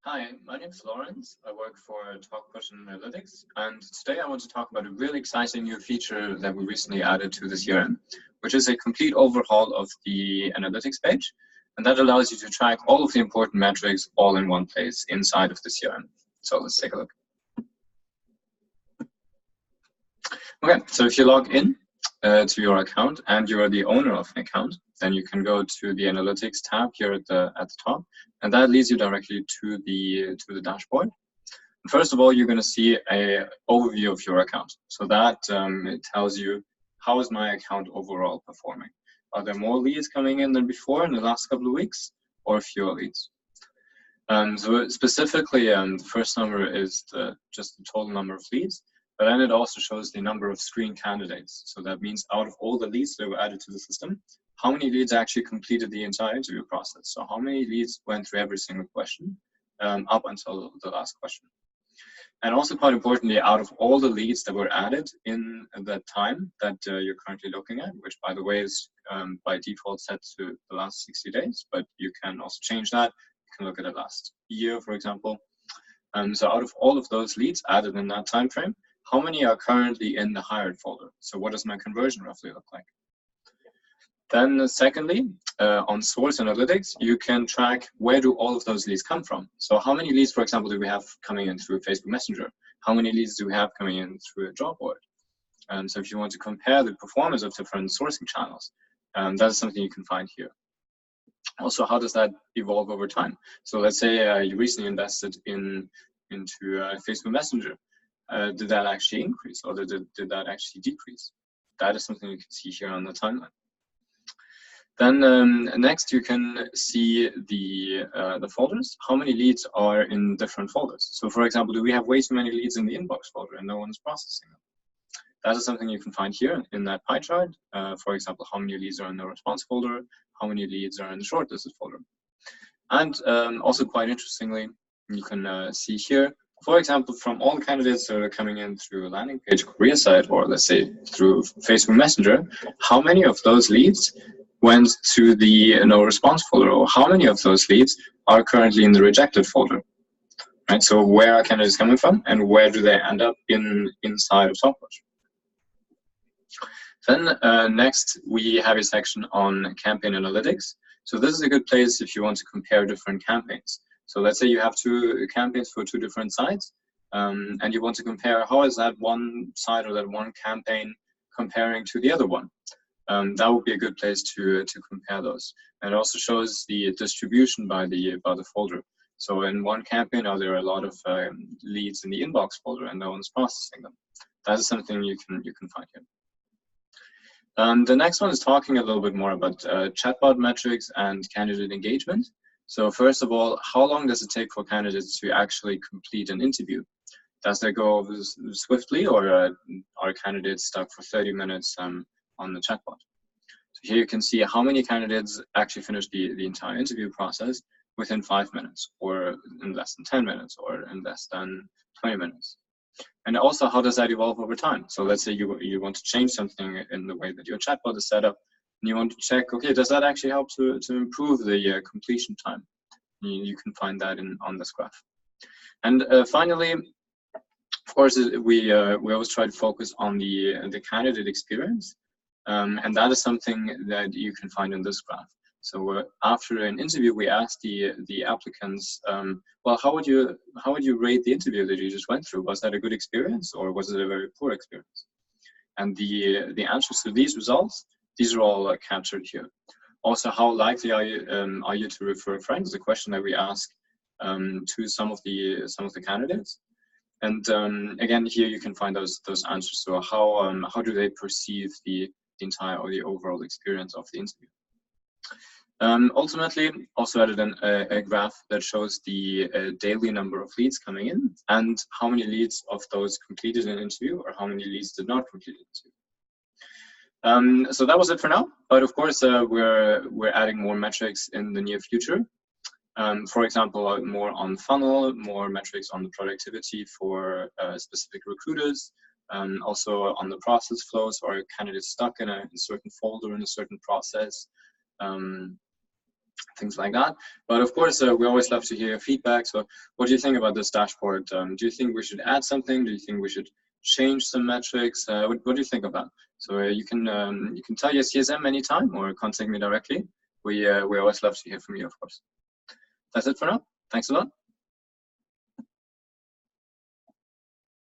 Hi, my name is Lawrence. I work for Talkpush Analytics, and today I want to talk about a really exciting new feature that we recently added to the CRM, which is a complete overhaul of the analytics page, and that allows you to track all of the important metrics all in one place inside of the CRM. So let's take a look. Okay, so if you log in to your account and you are the owner of an account, then you can go to the analytics tab here at the top, and that leads you directly to the dashboard. And first of all, you're going to see an overview of your account. So that it tells you how is my account overall performing. Are there more leads coming in than before in the last couple of weeks, or fewer leads? So specifically, the first number is just the total number of leads. But then it also shows the number of screened candidates. So that means out of all the leads that were added to the system, how many leads actually completed the entire interview process. So how many leads went through every single question up until the last question. And also quite importantly, out of all the leads that were added in the time that you're currently looking at, which by the way is by default set to the last 60 days, but you can also change that. You can look at the last year, for example. So out of all of those leads added in that time frame, how many are currently in the hired folder? So what does my conversion roughly look like? Then secondly, on source analytics, you can track where do all of those leads come from. So how many leads, for example, do we have coming in through Facebook Messenger? How many leads do we have coming in through a job board? So if you want to compare the performance of different sourcing channels, that's something you can find here. Also, how does that evolve over time? So let's say you recently invested into Facebook Messenger. Did that actually increase, or did that actually decrease? That is something you can see here on the timeline. Then next you can see the folders. How many leads are in different folders? So for example, do we have way too many leads in the inbox folder and no one's processing them? That is something you can find here in that pie chart. For example, how many leads are in the response folder? How many leads are in the shortlisted folder? And also quite interestingly, you can see here, for example, from all the candidates that are coming in through a landing page career site, or let's say through Facebook Messenger, how many of those leads went to the no response folder, or how many of those leads are currently in the rejected folder? Right. So where are candidates coming from, and where do they end up inside of Talkpush? Then next we have a section on campaign analytics. So this is a good place if you want to compare different campaigns. So let's say you have two campaigns for two different sites, and you want to compare how is that one site or that one campaign comparing to the other one. That would be a good place to compare those. And it also shows the distribution by the folder. So in one campaign, are there a lot of leads in the inbox folder and no one's processing them? That is something you can find here. The next one is talking a little bit more about chatbot metrics and candidate engagement. So first of all, how long does it take for candidates to actually complete an interview? Does that go swiftly, or are candidates stuck for 30 minutes on the chatbot? So here you can see how many candidates actually finish the entire interview process within 5 minutes, or in less than 10 minutes, or in less than 20 minutes. And also, how does that evolve over time? So let's say you want to change something in the way that your chatbot is set up, and you want to check, okay, does that actually help to improve the completion time? You can find that on this graph. And finally, of course, we always try to focus on the candidate experience, and that is something that you can find in this graph. So after an interview, we asked the applicants, well, how would you rate the interview that you just went through? Was that a good experience, or was it a very poor experience? And the answers to these results, these are all captured here. Also, how likely are you to refer friends? The question that we ask to some of the candidates. And again, here you can find those answers. So how do they perceive the entire or the overall experience of the interview? Ultimately, also added a graph that shows the daily number of leads coming in and how many leads of those completed an interview or how many leads did not complete an interview. So that was it for now. But of course, we're adding more metrics in the near future. For example, more on funnel, more metrics on the productivity for specific recruiters. Also on the process flows, or candidates stuck in a certain folder in a certain process. things like that. But of course, we always love to hear your feedback. So what do you think about this dashboard? Do you think we should add something? Do you think we should change some metrics? What do you think about? So you can tell your CSM anytime or contact me directly. We always love to hear from you, of course. That's it for now. Thanks a lot.